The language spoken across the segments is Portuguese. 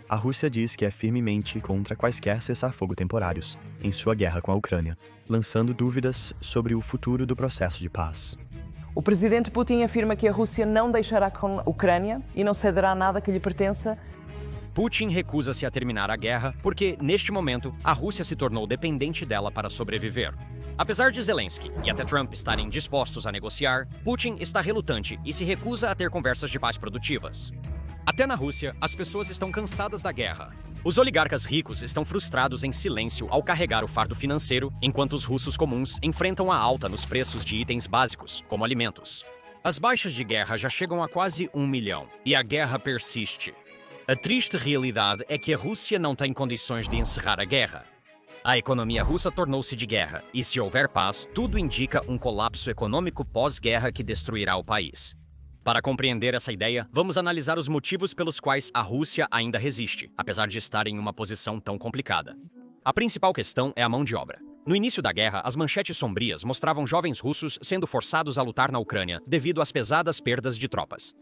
A Rússia diz que é firmemente contra quaisquer cessar-fogo temporários em sua guerra com a Ucrânia, lançando dúvidas sobre o futuro do processo de paz. O presidente Putin afirma que a Rússia não deixará com a Ucrânia e não cederá nada que lhe pertença. Putin recusa-se a terminar a guerra porque, neste momento, a Rússia se tornou dependente dela para sobreviver. Apesar de Zelensky e até Trump estarem dispostos a negociar, Putin está relutante e se recusa a ter conversas de paz produtivas. Até na Rússia, as pessoas estão cansadas da guerra. Os oligarcas ricos estão frustrados em silêncio ao carregar o fardo financeiro, enquanto os russos comuns enfrentam a alta nos preços de itens básicos, como alimentos. As baixas de guerra já chegam a quase 1 milhão, e a guerra persiste. A triste realidade é que a Rússia não tem condições de encerrar a guerra. A economia russa tornou-se de guerra, e se houver paz, tudo indica um colapso econômico pós-guerra que destruirá o país. Para compreender essa ideia, vamos analisar os motivos pelos quais a Rússia ainda resiste, apesar de estar em uma posição tão complicada. A principal questão é a mão de obra. No início da guerra, as manchetes sombrias mostravam jovens russos sendo forçados a lutar na Ucrânia devido às pesadas perdas de tropas.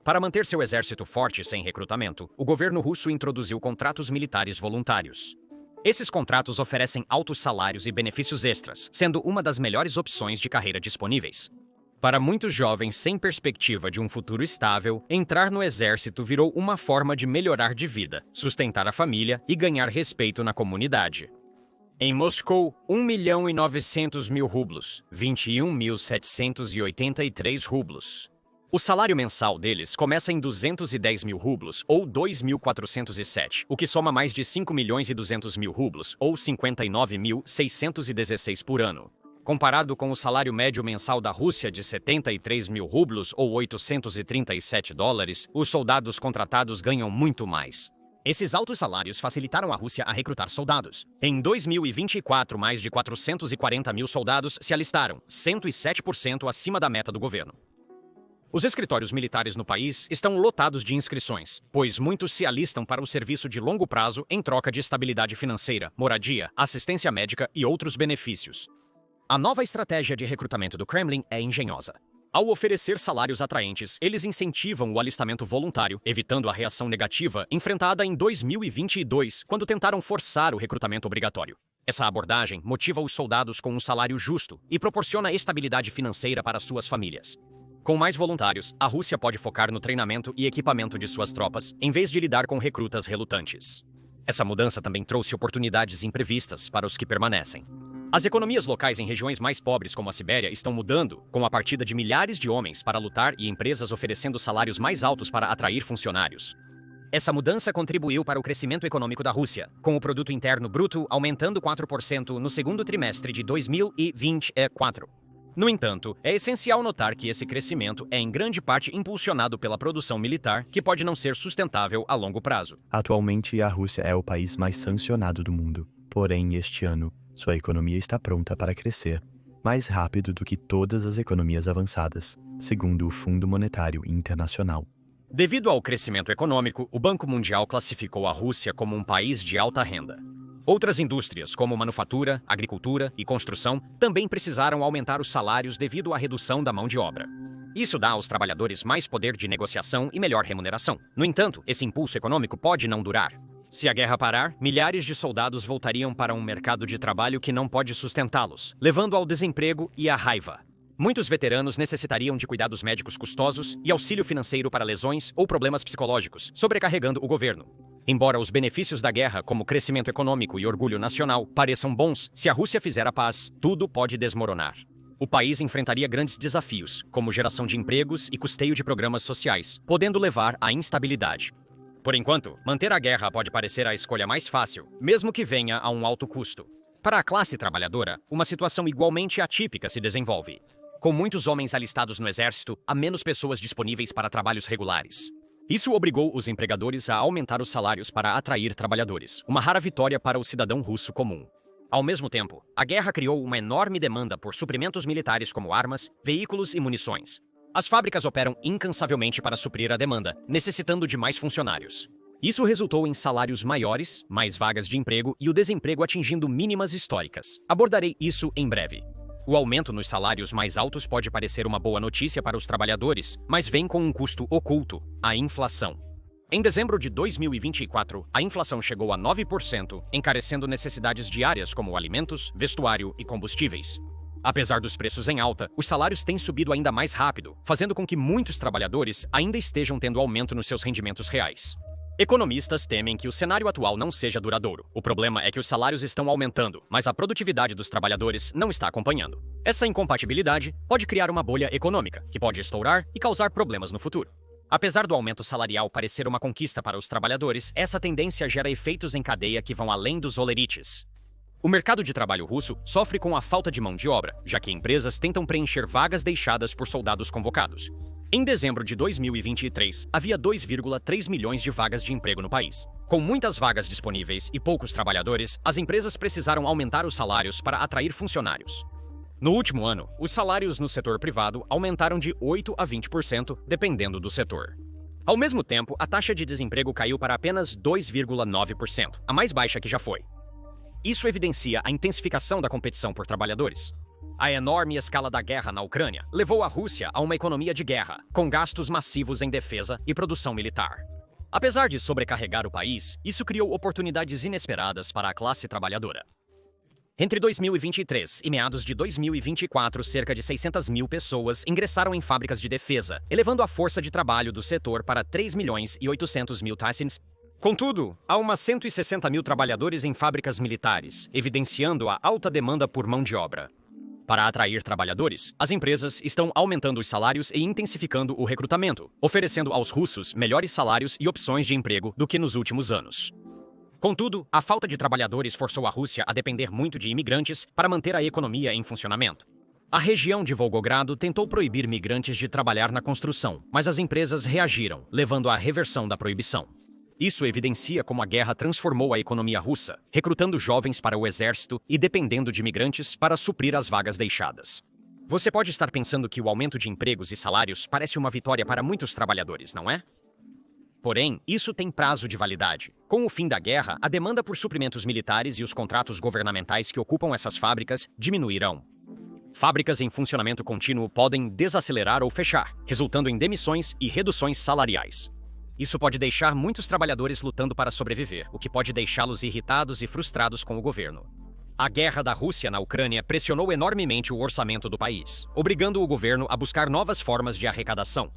Para manter seu exército forte sem recrutamento, o governo russo introduziu contratos militares voluntários. Esses contratos oferecem altos salários e benefícios extras, sendo uma das melhores opções de carreira disponíveis. Para muitos jovens sem perspectiva de um futuro estável, entrar no exército virou uma forma de melhorar de vida, sustentar a família e ganhar respeito na comunidade. Em Moscou, 1.900.000 rublos, 21.783 rublos. O salário mensal deles começa em 210 mil rublos, ou 2.407, o que soma mais de 5.200.000 rublos, ou 59.616 por ano. Comparado com o salário médio mensal da Rússia de 73 mil rublos, ou 837 dólares, os soldados contratados ganham muito mais. Esses altos salários facilitaram a Rússia a recrutar soldados. Em 2024, mais de 440 mil soldados se alistaram, 107% acima da meta do governo. Os escritórios militares no país estão lotados de inscrições, pois muitos se alistam para o serviço de longo prazo em troca de estabilidade financeira, moradia, assistência médica e outros benefícios. A nova estratégia de recrutamento do Kremlin é engenhosa. Ao oferecer salários atraentes, eles incentivam o alistamento voluntário, evitando a reação negativa enfrentada em 2022, quando tentaram forçar o recrutamento obrigatório. Essa abordagem motiva os soldados com um salário justo e proporciona estabilidade financeira para suas famílias. Com mais voluntários, a Rússia pode focar no treinamento e equipamento de suas tropas, em vez de lidar com recrutas relutantes. Essa mudança também trouxe oportunidades imprevistas para os que permanecem. As economias locais em regiões mais pobres como a Sibéria estão mudando, com a partida de milhares de homens para lutar e empresas oferecendo salários mais altos para atrair funcionários. Essa mudança contribuiu para o crescimento econômico da Rússia, com o produto interno bruto aumentando 4% no segundo trimestre de 2024. No entanto, é essencial notar que esse crescimento é em grande parte impulsionado pela produção militar, que pode não ser sustentável a longo prazo. Atualmente, a Rússia é o país mais sancionado do mundo. Porém, este ano, sua economia está pronta para crescer, mais rápido do que todas as economias avançadas, segundo o Fundo Monetário Internacional. Devido ao crescimento econômico, o Banco Mundial classificou a Rússia como um país de alta renda. Outras indústrias, como manufatura, agricultura e construção, também precisaram aumentar os salários devido à redução da mão de obra. Isso dá aos trabalhadores mais poder de negociação e melhor remuneração. No entanto, esse impulso econômico pode não durar. Se a guerra parar, milhares de soldados voltariam para um mercado de trabalho que não pode sustentá-los, levando ao desemprego e à raiva. Muitos veteranos necessitariam de cuidados médicos custosos e auxílio financeiro para lesões ou problemas psicológicos, sobrecarregando o governo. Embora os benefícios da guerra, como crescimento econômico e orgulho nacional, pareçam bons, se a Rússia fizer a paz, tudo pode desmoronar. O país enfrentaria grandes desafios, como geração de empregos e custeio de programas sociais, podendo levar à instabilidade. Por enquanto, manter a guerra pode parecer a escolha mais fácil, mesmo que venha a um alto custo. Para a classe trabalhadora, uma situação igualmente atípica se desenvolve. Com muitos homens alistados no exército, há menos pessoas disponíveis para trabalhos regulares. Isso obrigou os empregadores a aumentar os salários para atrair trabalhadores, uma rara vitória para o cidadão russo comum. Ao mesmo tempo, a guerra criou uma enorme demanda por suprimentos militares como armas, veículos e munições. As fábricas operam incansavelmente para suprir a demanda, necessitando de mais funcionários. Isso resultou em salários maiores, mais vagas de emprego e o desemprego atingindo mínimas históricas. Abordarei isso em breve. O aumento nos salários mais altos pode parecer uma boa notícia para os trabalhadores, mas vem com um custo oculto, a inflação. Em dezembro de 2024, a inflação chegou a 9%, encarecendo necessidades diárias como alimentos, vestuário e combustíveis. Apesar dos preços em alta, os salários têm subido ainda mais rápido, fazendo com que muitos trabalhadores ainda estejam tendo aumento nos seus rendimentos reais. Economistas temem que o cenário atual não seja duradouro. O problema é que os salários estão aumentando, mas a produtividade dos trabalhadores não está acompanhando. Essa incompatibilidade pode criar uma bolha econômica, que pode estourar e causar problemas no futuro. Apesar do aumento salarial parecer uma conquista para os trabalhadores, essa tendência gera efeitos em cadeia que vão além dos olerites. O mercado de trabalho russo sofre com a falta de mão de obra, já que empresas tentam preencher vagas deixadas por soldados convocados. Em dezembro de 2023, havia 2,3 milhões de vagas de emprego no país. Com muitas vagas disponíveis e poucos trabalhadores, as empresas precisaram aumentar os salários para atrair funcionários. No último ano, os salários no setor privado aumentaram de 8% a 20%, dependendo do setor. Ao mesmo tempo, a taxa de desemprego caiu para apenas 2,9%, a mais baixa que já foi. Isso evidencia a intensificação da competição por trabalhadores. A enorme escala da guerra na Ucrânia levou a Rússia a uma economia de guerra, com gastos massivos em defesa e produção militar. Apesar de sobrecarregar o país, isso criou oportunidades inesperadas para a classe trabalhadora. Entre 2023 e meados de 2024, cerca de 600 mil pessoas ingressaram em fábricas de defesa, elevando a força de trabalho do setor para 3 milhões e 800 mil Tyssons. Contudo, há umas 160 mil trabalhadores em fábricas militares, evidenciando a alta demanda por mão de obra. Para atrair trabalhadores, as empresas estão aumentando os salários e intensificando o recrutamento, oferecendo aos russos melhores salários e opções de emprego do que nos últimos anos. Contudo, a falta de trabalhadores forçou a Rússia a depender muito de imigrantes para manter a economia em funcionamento. A região de Volgogrado tentou proibir migrantes de trabalhar na construção, mas as empresas reagiram, levando à reversão da proibição. Isso evidencia como a guerra transformou a economia russa, recrutando jovens para o exército e dependendo de imigrantes para suprir as vagas deixadas. Você pode estar pensando que o aumento de empregos e salários parece uma vitória para muitos trabalhadores, não é? Porém, isso tem prazo de validade. Com o fim da guerra, a demanda por suprimentos militares e os contratos governamentais que ocupam essas fábricas diminuirão. Fábricas em funcionamento contínuo podem desacelerar ou fechar, resultando em demissões e reduções salariais. Isso pode deixar muitos trabalhadores lutando para sobreviver, o que pode deixá-los irritados e frustrados com o governo. A guerra da Rússia na Ucrânia pressionou enormemente o orçamento do país, obrigando o governo a buscar novas formas de arrecadação.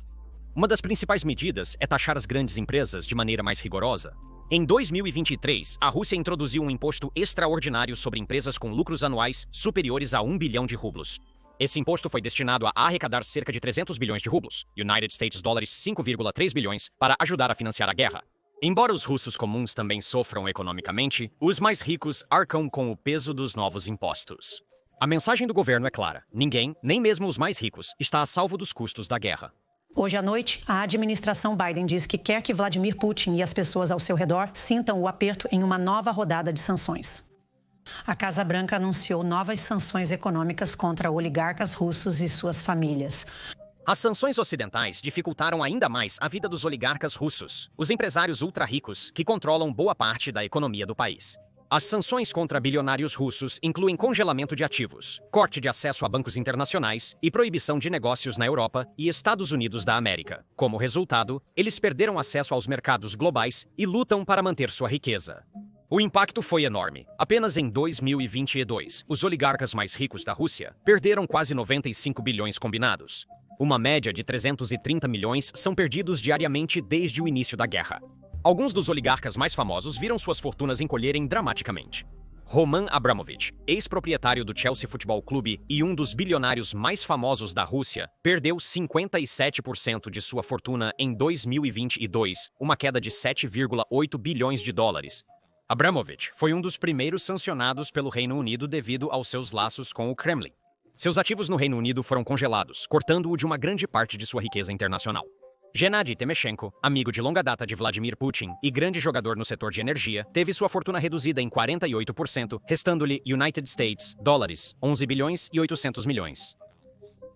Uma das principais medidas é taxar as grandes empresas de maneira mais rigorosa. Em 2023, a Rússia introduziu um imposto extraordinário sobre empresas com lucros anuais superiores a 1 bilhão de rublos. Esse imposto foi destinado a arrecadar cerca de 300 bilhões de rublos, United States dólares 5,3 bilhões, para ajudar a financiar a guerra. Embora os russos comuns também sofram economicamente, os mais ricos arcam com o peso dos novos impostos. A mensagem do governo é clara: ninguém, nem mesmo os mais ricos, está a salvo dos custos da guerra. Hoje à noite, a administração Biden diz que quer que Vladimir Putin e as pessoas ao seu redor sintam o aperto em uma nova rodada de sanções. A Casa Branca anunciou novas sanções econômicas contra oligarcas russos e suas famílias. As sanções ocidentais dificultaram ainda mais a vida dos oligarcas russos, os empresários ultra-ricos que controlam boa parte da economia do país. As sanções contra bilionários russos incluem congelamento de ativos, corte de acesso a bancos internacionais e proibição de negócios na Europa e Estados Unidos da América. Como resultado, eles perderam acesso aos mercados globais e lutam para manter sua riqueza. O impacto foi enorme. Apenas em 2022, os oligarcas mais ricos da Rússia perderam quase 95 bilhões combinados. Uma média de 330 milhões são perdidos diariamente desde o início da guerra. Alguns dos oligarcas mais famosos viram suas fortunas encolherem dramaticamente. Roman Abramovich, ex-proprietário do Chelsea Futebol Clube e um dos bilionários mais famosos da Rússia, perdeu 57% de sua fortuna em 2022, uma queda de 7,8 bilhões de dólares. Abramovich foi um dos primeiros sancionados pelo Reino Unido devido aos seus laços com o Kremlin. Seus ativos no Reino Unido foram congelados, cortando-o de uma grande parte de sua riqueza internacional. Gennady Timoshenko, amigo de longa data de Vladimir Putin e grande jogador no setor de energia, teve sua fortuna reduzida em 48%, restando-lhe United States dólares 11 bilhões e 800 milhões.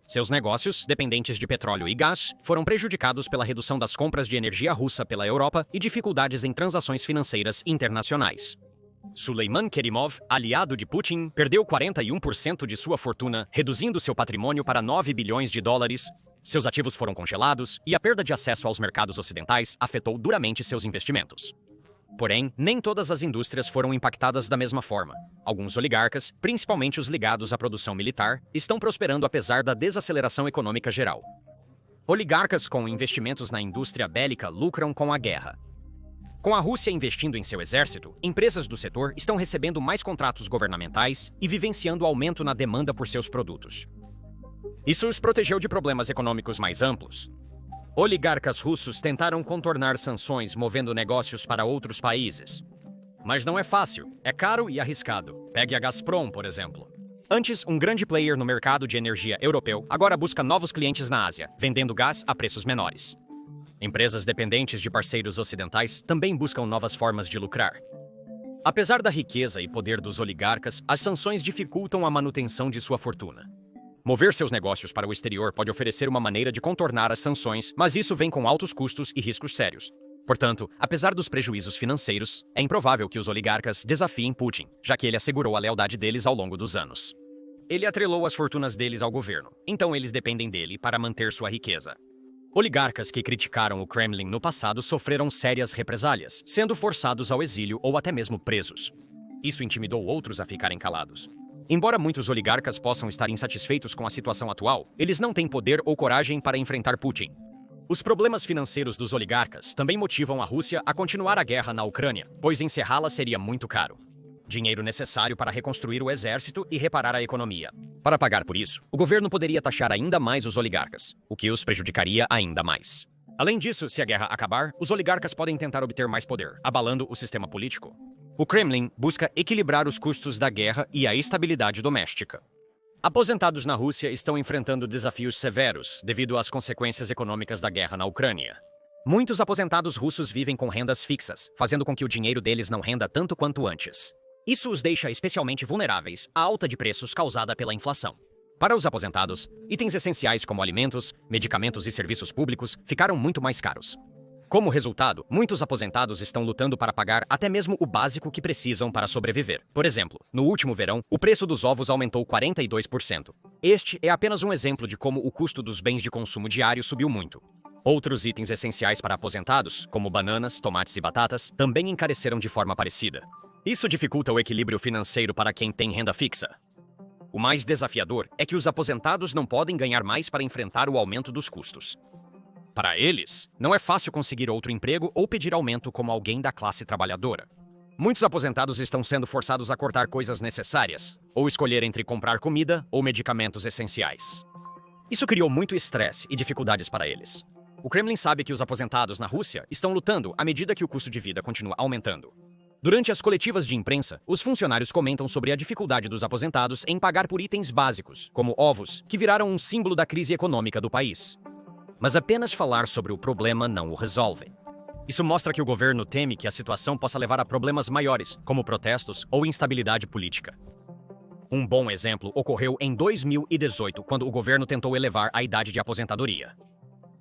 Seus negócios, dependentes de petróleo e gás, foram prejudicados pela redução das compras de energia russa pela Europa e dificuldades em transações financeiras internacionais. Suleiman Kerimov, aliado de Putin, perdeu 41% de sua fortuna, reduzindo seu patrimônio para 9 bilhões de dólares. Seus ativos foram congelados e a perda de acesso aos mercados ocidentais afetou duramente seus investimentos. Porém, nem todas as indústrias foram impactadas da mesma forma. Alguns oligarcas, principalmente os ligados à produção militar, estão prosperando apesar da desaceleração econômica geral. Oligarcas com investimentos na indústria bélica lucram com a guerra. Com a Rússia investindo em seu exército, empresas do setor estão recebendo mais contratos governamentais e vivenciando aumento na demanda por seus produtos. Isso os protegeu de problemas econômicos mais amplos. Oligarcas russos tentaram contornar sanções movendo negócios para outros países. Mas não é fácil, é caro e arriscado. Pegue a Gazprom, por exemplo. Antes, um grande player no mercado de energia europeu agora busca novos clientes na Ásia, vendendo gás a preços menores. Empresas dependentes de parceiros ocidentais também buscam novas formas de lucrar. Apesar da riqueza e poder dos oligarcas, as sanções dificultam a manutenção de sua fortuna. Mover seus negócios para o exterior pode oferecer uma maneira de contornar as sanções, mas isso vem com altos custos e riscos sérios. Portanto, apesar dos prejuízos financeiros, é improvável que os oligarcas desafiem Putin, já que ele assegurou a lealdade deles ao longo dos anos. Ele atrelou as fortunas deles ao governo, então eles dependem dele para manter sua riqueza. Oligarcas que criticaram o Kremlin no passado sofreram sérias represálias, sendo forçados ao exílio ou até mesmo presos. Isso intimidou outros a ficarem calados. Embora muitos oligarcas possam estar insatisfeitos com a situação atual, eles não têm poder ou coragem para enfrentar Putin. Os problemas financeiros dos oligarcas também motivam a Rússia a continuar a guerra na Ucrânia, pois encerrá-la seria muito caro. Dinheiro necessário para reconstruir o exército e reparar a economia. Para pagar por isso, o governo poderia taxar ainda mais os oligarcas, o que os prejudicaria ainda mais. Além disso, se a guerra acabar, os oligarcas podem tentar obter mais poder, abalando o sistema político. O Kremlin busca equilibrar os custos da guerra e a estabilidade doméstica. Aposentados na Rússia estão enfrentando desafios severos devido às consequências econômicas da guerra na Ucrânia. Muitos aposentados russos vivem com rendas fixas, fazendo com que o dinheiro deles não renda tanto quanto antes. Isso os deixa especialmente vulneráveis à alta de preços causada pela inflação. Para os aposentados, itens essenciais como alimentos, medicamentos e serviços públicos ficaram muito mais caros. Como resultado, muitos aposentados estão lutando para pagar até mesmo o básico que precisam para sobreviver. Por exemplo, no último verão, o preço dos ovos aumentou 42%. Este é apenas um exemplo de como o custo dos bens de consumo diário subiu muito. Outros itens essenciais para aposentados, como bananas, tomates e batatas, também encareceram de forma parecida. Isso dificulta o equilíbrio financeiro para quem tem renda fixa. O mais desafiador é que os aposentados não podem ganhar mais para enfrentar o aumento dos custos. Para eles, não é fácil conseguir outro emprego ou pedir aumento como alguém da classe trabalhadora. Muitos aposentados estão sendo forçados a cortar coisas necessárias, ou escolher entre comprar comida ou medicamentos essenciais. Isso criou muito estresse e dificuldades para eles. O Kremlin sabe que os aposentados na Rússia estão lutando à medida que o custo de vida continua aumentando. Durante as coletivas de imprensa, os funcionários comentam sobre a dificuldade dos aposentados em pagar por itens básicos, como ovos, que viraram um símbolo da crise econômica do país. Mas apenas falar sobre o problema não o resolve. Isso mostra que o governo teme que a situação possa levar a problemas maiores, como protestos ou instabilidade política. Um bom exemplo ocorreu em 2018, quando o governo tentou elevar a idade de aposentadoria.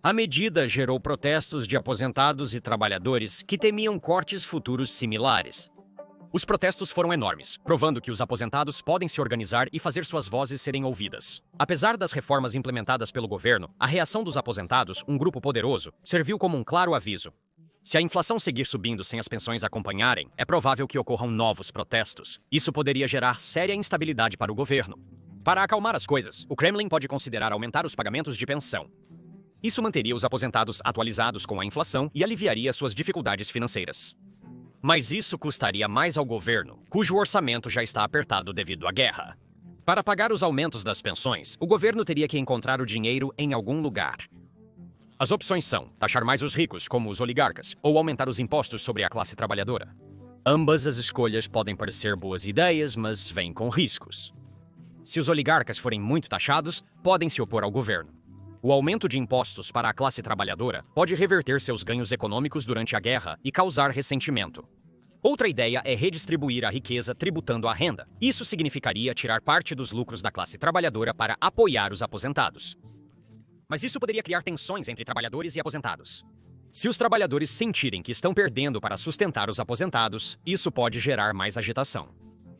A medida gerou protestos de aposentados e trabalhadores que temiam cortes futuros similares. Os protestos foram enormes, provando que os aposentados podem se organizar e fazer suas vozes serem ouvidas. Apesar das reformas implementadas pelo governo, a reação dos aposentados, um grupo poderoso, serviu como um claro aviso. Se a inflação seguir subindo sem as pensões acompanharem, é provável que ocorram novos protestos. Isso poderia gerar séria instabilidade para o governo. Para acalmar as coisas, o Kremlin pode considerar aumentar os pagamentos de pensão. Isso manteria os aposentados atualizados com a inflação e aliviaria suas dificuldades financeiras. Mas isso custaria mais ao governo, cujo orçamento já está apertado devido à guerra. Para pagar os aumentos das pensões, o governo teria que encontrar o dinheiro em algum lugar. As opções são taxar mais os ricos, como os oligarcas, ou aumentar os impostos sobre a classe trabalhadora. Ambas as escolhas podem parecer boas ideias, mas vêm com riscos. Se os oligarcas forem muito taxados, podem se opor ao governo. O aumento de impostos para a classe trabalhadora pode reverter seus ganhos econômicos durante a guerra e causar ressentimento. Outra ideia é redistribuir a riqueza tributando a renda. Isso significaria tirar parte dos lucros da classe trabalhadora para apoiar os aposentados. Mas isso poderia criar tensões entre trabalhadores e aposentados. Se os trabalhadores sentirem que estão perdendo para sustentar os aposentados, isso pode gerar mais agitação.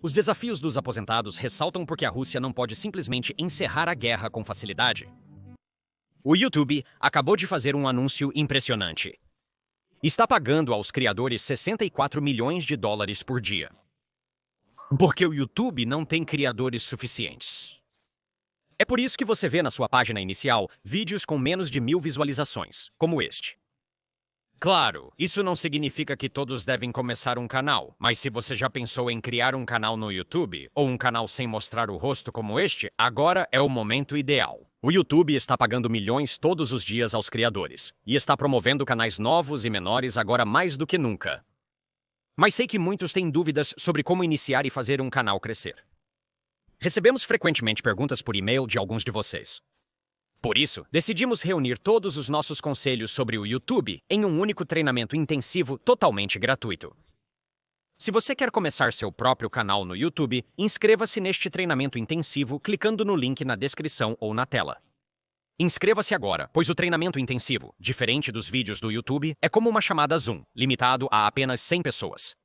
Os desafios dos aposentados ressaltam porque a Rússia não pode simplesmente encerrar a guerra com facilidade. O YouTube acabou de fazer um anúncio impressionante. Está pagando aos criadores 64 milhões de dólares por dia. Porque o YouTube não tem criadores suficientes. É por isso que você vê na sua página inicial vídeos com menos de 1000 visualizações, como este. Claro, isso não significa que todos devem começar um canal, mas se você já pensou em criar um canal no YouTube, ou um canal sem mostrar o rosto como este, agora é o momento ideal. O YouTube está pagando milhões todos os dias aos criadores, e está promovendo canais novos e menores agora mais do que nunca. Mas sei que muitos têm dúvidas sobre como iniciar e fazer um canal crescer. Recebemos frequentemente perguntas por e-mail de alguns de vocês. Por isso, decidimos reunir todos os nossos conselhos sobre o YouTube em um único treinamento intensivo totalmente gratuito. Se você quer começar seu próprio canal no YouTube, inscreva-se neste treinamento intensivo clicando no link na descrição ou na tela. Inscreva-se agora, pois o treinamento intensivo, diferente dos vídeos do YouTube, é como uma chamada Zoom, limitado a apenas 100 pessoas.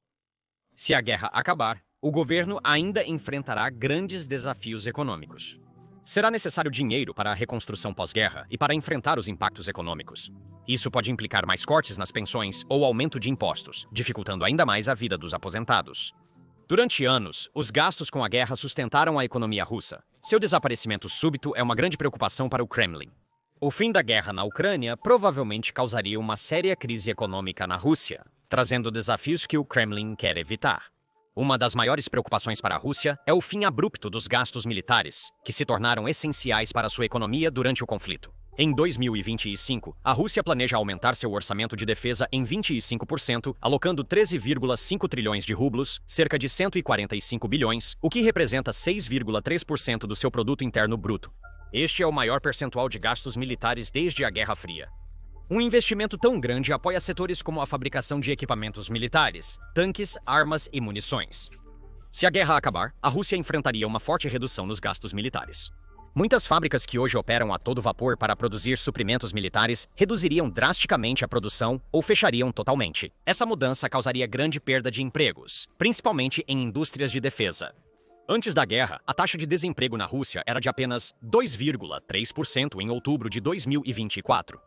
Se a guerra acabar, o governo ainda enfrentará grandes desafios econômicos. Será necessário dinheiro para a reconstrução pós-guerra e para enfrentar os impactos econômicos. Isso pode implicar mais cortes nas pensões ou aumento de impostos, dificultando ainda mais a vida dos aposentados. Durante anos, os gastos com a guerra sustentaram a economia russa. Seu desaparecimento súbito é uma grande preocupação para o Kremlin. O fim da guerra na Ucrânia provavelmente causaria uma séria crise econômica na Rússia, trazendo desafios que o Kremlin quer evitar. Uma das maiores preocupações para a Rússia é o fim abrupto dos gastos militares, que se tornaram essenciais para sua economia durante o conflito. Em 2025, a Rússia planeja aumentar seu orçamento de defesa em 25%, alocando 13,5 trilhões de rublos, cerca de 145 bilhões, o que representa 6,3% do seu produto interno bruto. Este é o maior percentual de gastos militares desde a Guerra Fria. Um investimento tão grande apoia setores como a fabricação de equipamentos militares, tanques, armas e munições. Se a guerra acabar, a Rússia enfrentaria uma forte redução nos gastos militares. Muitas fábricas que hoje operam a todo vapor para produzir suprimentos militares reduziriam drasticamente a produção ou fechariam totalmente. Essa mudança causaria grande perda de empregos, principalmente em indústrias de defesa. Antes da guerra, a taxa de desemprego na Rússia era de apenas 2,3% em outubro de 2024.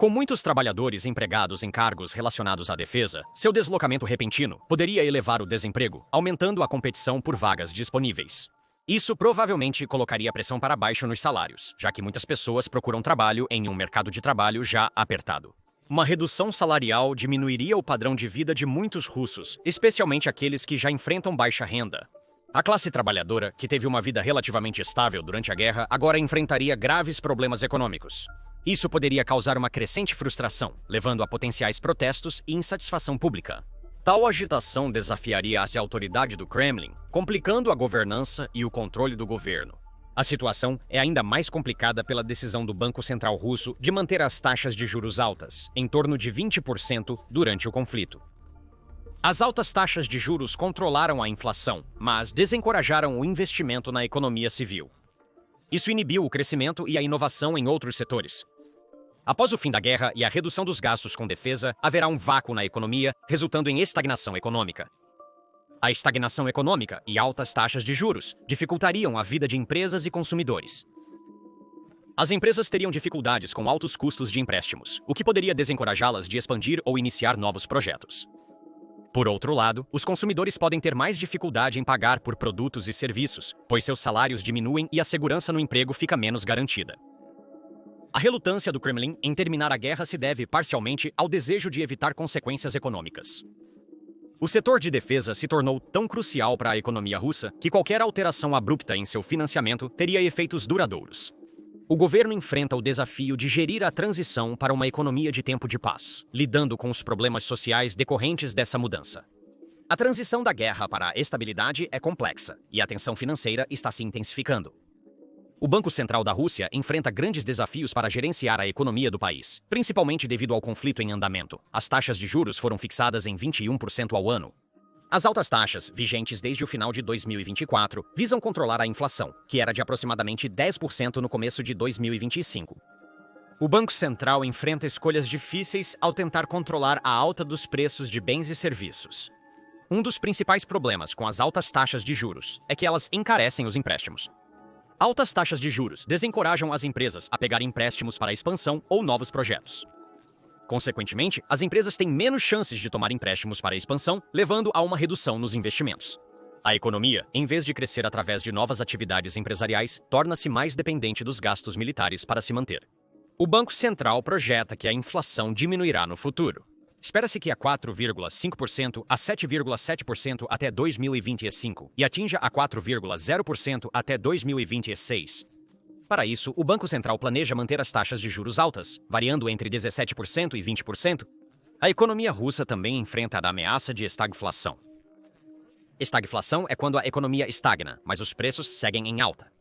Com muitos trabalhadores empregados em cargos relacionados à defesa, seu deslocamento repentino poderia elevar o desemprego, aumentando a competição por vagas disponíveis. Isso provavelmente colocaria pressão para baixo nos salários, já que muitas pessoas procuram trabalho em um mercado de trabalho já apertado. Uma redução salarial diminuiria o padrão de vida de muitos russos, especialmente aqueles que já enfrentam baixa renda. A classe trabalhadora, que teve uma vida relativamente estável durante a guerra, agora enfrentaria graves problemas econômicos. Isso poderia causar uma crescente frustração, levando a potenciais protestos e insatisfação pública. Tal agitação desafiaria a autoridade do Kremlin, complicando a governança e o controle do governo. A situação é ainda mais complicada pela decisão do Banco Central Russo de manter as taxas de juros altas, em torno de 20% durante o conflito. As altas taxas de juros controlaram a inflação, mas desencorajaram o investimento na economia civil. Isso inibiu o crescimento e a inovação em outros setores. Após o fim da guerra e a redução dos gastos com defesa, haverá um vácuo na economia, resultando em estagnação econômica. A estagnação econômica e altas taxas de juros dificultariam a vida de empresas e consumidores. As empresas teriam dificuldades com altos custos de empréstimos, o que poderia desencorajá-las de expandir ou iniciar novos projetos. Por outro lado, os consumidores podem ter mais dificuldade em pagar por produtos e serviços, pois seus salários diminuem e a segurança no emprego fica menos garantida. A relutância do Kremlin em terminar a guerra se deve parcialmente ao desejo de evitar consequências econômicas. O setor de defesa se tornou tão crucial para a economia russa que qualquer alteração abrupta em seu financiamento teria efeitos duradouros. O governo enfrenta o desafio de gerir a transição para uma economia de tempo de paz, lidando com os problemas sociais decorrentes dessa mudança. A transição da guerra para a estabilidade é complexa e a tensão financeira está se intensificando. O Banco Central da Rússia enfrenta grandes desafios para gerenciar a economia do país, principalmente devido ao conflito em andamento. As taxas de juros foram fixadas em 21% ao ano. As altas taxas, vigentes desde o final de 2024, visam controlar a inflação, que era de aproximadamente 10% no começo de 2025. O Banco Central enfrenta escolhas difíceis ao tentar controlar a alta dos preços de bens e serviços. Um dos principais problemas com as altas taxas de juros é que elas encarecem os empréstimos. Altas taxas de juros desencorajam as empresas a pegar empréstimos para a expansão ou novos projetos. Consequentemente, as empresas têm menos chances de tomar empréstimos para a expansão, levando a uma redução nos investimentos. A economia, em vez de crescer através de novas atividades empresariais, torna-se mais dependente dos gastos militares para se manter. O Banco Central projeta que a inflação diminuirá no futuro. Espera-se que a 4,5% a 7,7% até 2025 e atinja a 4,0% até 2026. Para isso, o Banco Central planeja manter as taxas de juros altas, variando entre 17% e 20%. A economia russa também enfrenta a ameaça de estagflação. Estagflação é quando a economia estagna, mas os preços seguem em alta.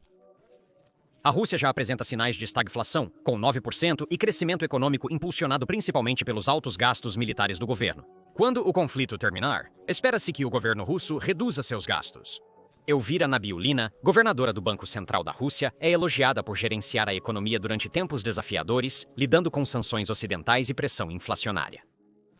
A Rússia já apresenta sinais de estagflação, com 9% e crescimento econômico impulsionado principalmente pelos altos gastos militares do governo. Quando o conflito terminar, espera-se que o governo russo reduza seus gastos. Elvira Nabiullina, governadora do Banco Central da Rússia, é elogiada por gerenciar a economia durante tempos desafiadores, lidando com sanções ocidentais e pressão inflacionária.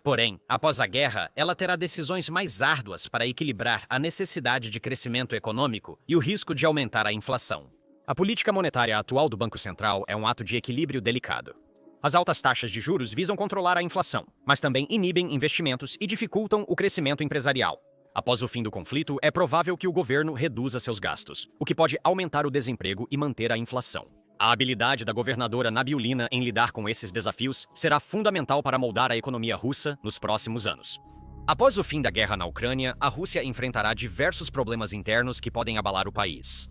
Porém, após a guerra, ela terá decisões mais árduas para equilibrar a necessidade de crescimento econômico e o risco de aumentar a inflação. A política monetária atual do Banco Central é um ato de equilíbrio delicado. As altas taxas de juros visam controlar a inflação, mas também inibem investimentos e dificultam o crescimento empresarial. Após o fim do conflito, é provável que o governo reduza seus gastos, o que pode aumentar o desemprego e manter a inflação. A habilidade da governadora Nabiullina em lidar com esses desafios será fundamental para moldar a economia russa nos próximos anos. Após o fim da guerra na Ucrânia, a Rússia enfrentará diversos problemas internos que podem abalar o país.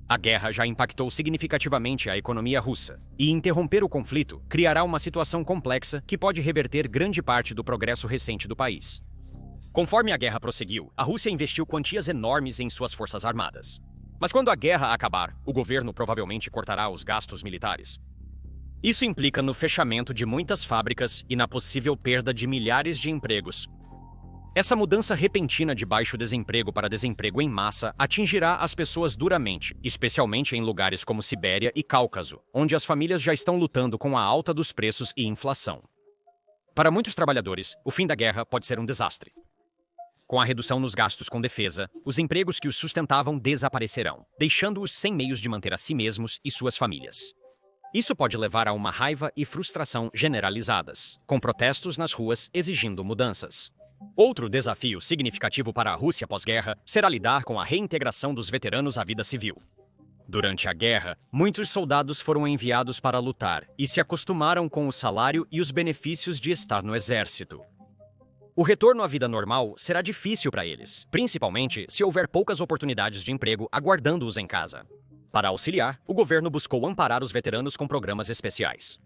A guerra já impactou significativamente a economia russa, e interromper o conflito criará uma situação complexa que pode reverter grande parte do progresso recente do país. Conforme a guerra prosseguiu, a Rússia investiu quantias enormes em suas forças armadas. Mas quando a guerra acabar, o governo provavelmente cortará os gastos militares. Isso implica no fechamento de muitas fábricas e na possível perda de milhares de empregos. Essa mudança repentina de baixo desemprego para desemprego em massa atingirá as pessoas duramente, especialmente em lugares como Sibéria e Cáucaso, onde as famílias já estão lutando com a alta dos preços e inflação. Para muitos trabalhadores, o fim da guerra pode ser um desastre. Com a redução nos gastos com defesa, os empregos que os sustentavam desaparecerão, deixando-os sem meios de manter a si mesmos e suas famílias. Isso pode levar a uma raiva e frustração generalizadas, com protestos nas ruas exigindo mudanças. Outro desafio significativo para a Rússia pós-guerra será lidar com a reintegração dos veteranos à vida civil. Durante a guerra, muitos soldados foram enviados para lutar e se acostumaram com o salário e os benefícios de estar no exército. O retorno à vida normal será difícil para eles, principalmente se houver poucas oportunidades de emprego aguardando-os em casa. Para auxiliar, o governo buscou amparar os veteranos com programas especiais.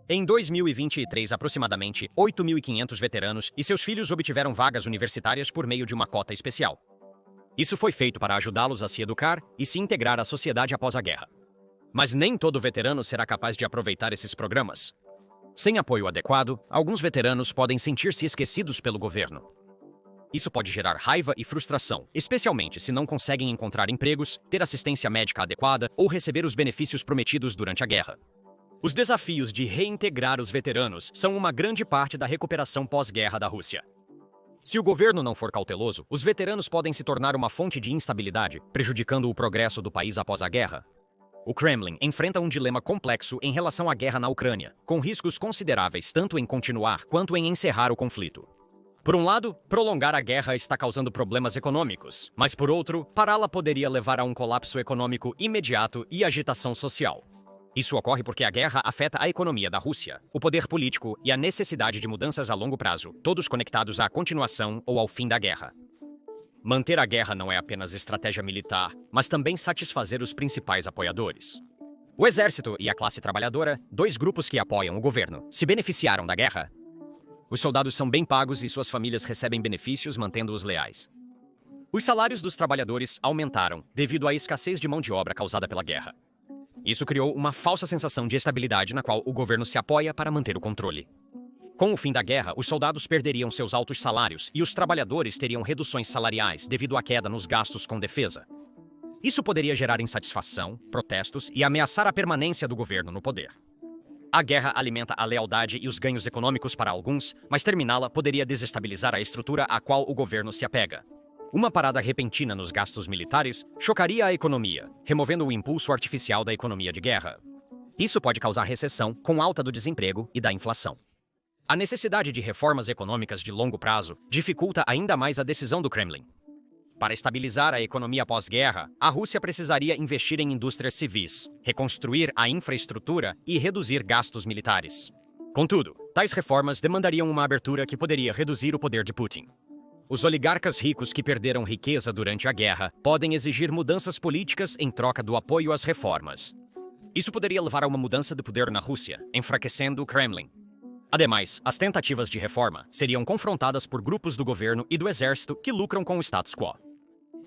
Em 2023, aproximadamente 8.500 veteranos e seus filhos obtiveram vagas universitárias por meio de uma cota especial. Isso foi feito para ajudá-los a se educar e se integrar à sociedade após a guerra. Mas nem todo veterano será capaz de aproveitar esses programas. Sem apoio adequado, alguns veteranos podem sentir-se esquecidos pelo governo. Isso pode gerar raiva e frustração, especialmente se não conseguem encontrar empregos, ter assistência médica adequada ou receber os benefícios prometidos durante a guerra. Os desafios de reintegrar os veteranos são uma grande parte da recuperação pós-guerra da Rússia. Se o governo não for cauteloso, os veteranos podem se tornar uma fonte de instabilidade, prejudicando o progresso do país após a guerra. O Kremlin enfrenta um dilema complexo em relação à guerra na Ucrânia, com riscos consideráveis tanto em continuar quanto em encerrar o conflito. Por um lado, prolongar a guerra está causando problemas econômicos, mas por outro, pará-la poderia levar a um colapso econômico imediato e agitação social. Isso ocorre porque a guerra afeta a economia da Rússia, o poder político e a necessidade de mudanças a longo prazo, todos conectados à continuação ou ao fim da guerra. Manter a guerra não é apenas estratégia militar, mas também satisfazer os principais apoiadores. O exército e a classe trabalhadora, dois grupos que apoiam o governo, se beneficiaram da guerra. Os soldados são bem pagos e suas famílias recebem benefícios mantendo-os leais. Os salários dos trabalhadores aumentaram devido à escassez de mão de obra causada pela guerra. Isso criou uma falsa sensação de estabilidade na qual o governo se apoia para manter o controle. Com o fim da guerra, os soldados perderiam seus altos salários e os trabalhadores teriam reduções salariais devido à queda nos gastos com defesa. Isso poderia gerar insatisfação, protestos e ameaçar a permanência do governo no poder. A guerra alimenta a lealdade e os ganhos econômicos para alguns, mas terminá-la poderia desestabilizar a estrutura a qual o governo se apega. Uma parada repentina nos gastos militares chocaria a economia, removendo o impulso artificial da economia de guerra. Isso pode causar recessão, com alta do desemprego e da inflação. A necessidade de reformas econômicas de longo prazo dificulta ainda mais a decisão do Kremlin. Para estabilizar a economia pós-guerra, a Rússia precisaria investir em indústrias civis, reconstruir a infraestrutura e reduzir gastos militares. Contudo, tais reformas demandariam uma abertura que poderia reduzir o poder de Putin. Os oligarcas ricos que perderam riqueza durante a guerra podem exigir mudanças políticas em troca do apoio às reformas. Isso poderia levar a uma mudança de poder na Rússia, enfraquecendo o Kremlin. Ademais, as tentativas de reforma seriam confrontadas por grupos do governo e do exército que lucram com o status quo.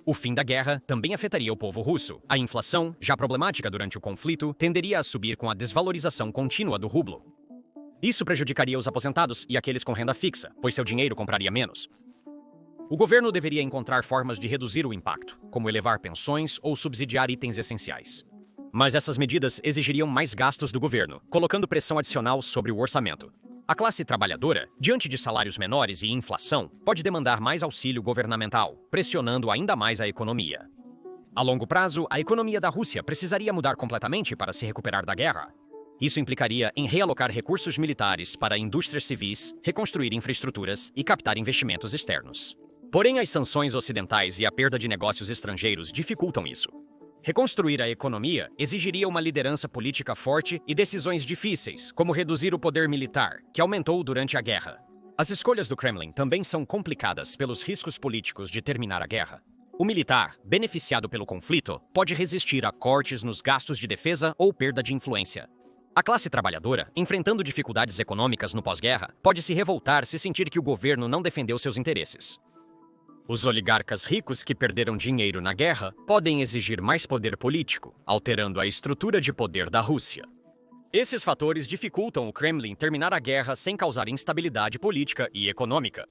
O fim da guerra também afetaria o povo russo. A inflação, já problemática durante o conflito, tenderia a subir com a desvalorização contínua do rublo. Isso prejudicaria os aposentados e aqueles com renda fixa, pois seu dinheiro compraria menos. O governo deveria encontrar formas de reduzir o impacto, como elevar pensões ou subsidiar itens essenciais. Mas essas medidas exigiriam mais gastos do governo, colocando pressão adicional sobre o orçamento. A classe trabalhadora, diante de salários menores e inflação, pode demandar mais auxílio governamental, pressionando ainda mais a economia. A longo prazo, a economia da Rússia precisaria mudar completamente para se recuperar da guerra. Isso implicaria em realocar recursos militares para indústrias civis, reconstruir infraestruturas e captar investimentos externos. Porém, as sanções ocidentais e a perda de negócios estrangeiros dificultam isso. Reconstruir a economia exigiria uma liderança política forte e decisões difíceis, como reduzir o poder militar, que aumentou durante a guerra. As escolhas do Kremlin também são complicadas pelos riscos políticos de terminar a guerra. O militar, beneficiado pelo conflito, pode resistir a cortes nos gastos de defesa ou perda de influência. A classe trabalhadora, enfrentando dificuldades econômicas no pós-guerra, pode se revoltar se sentir que o governo não defendeu seus interesses. Os oligarcas ricos que perderam dinheiro na guerra podem exigir mais poder político, alterando a estrutura de poder da Rússia. Esses fatores dificultam o Kremlin terminar a guerra sem causar instabilidade política e econômica.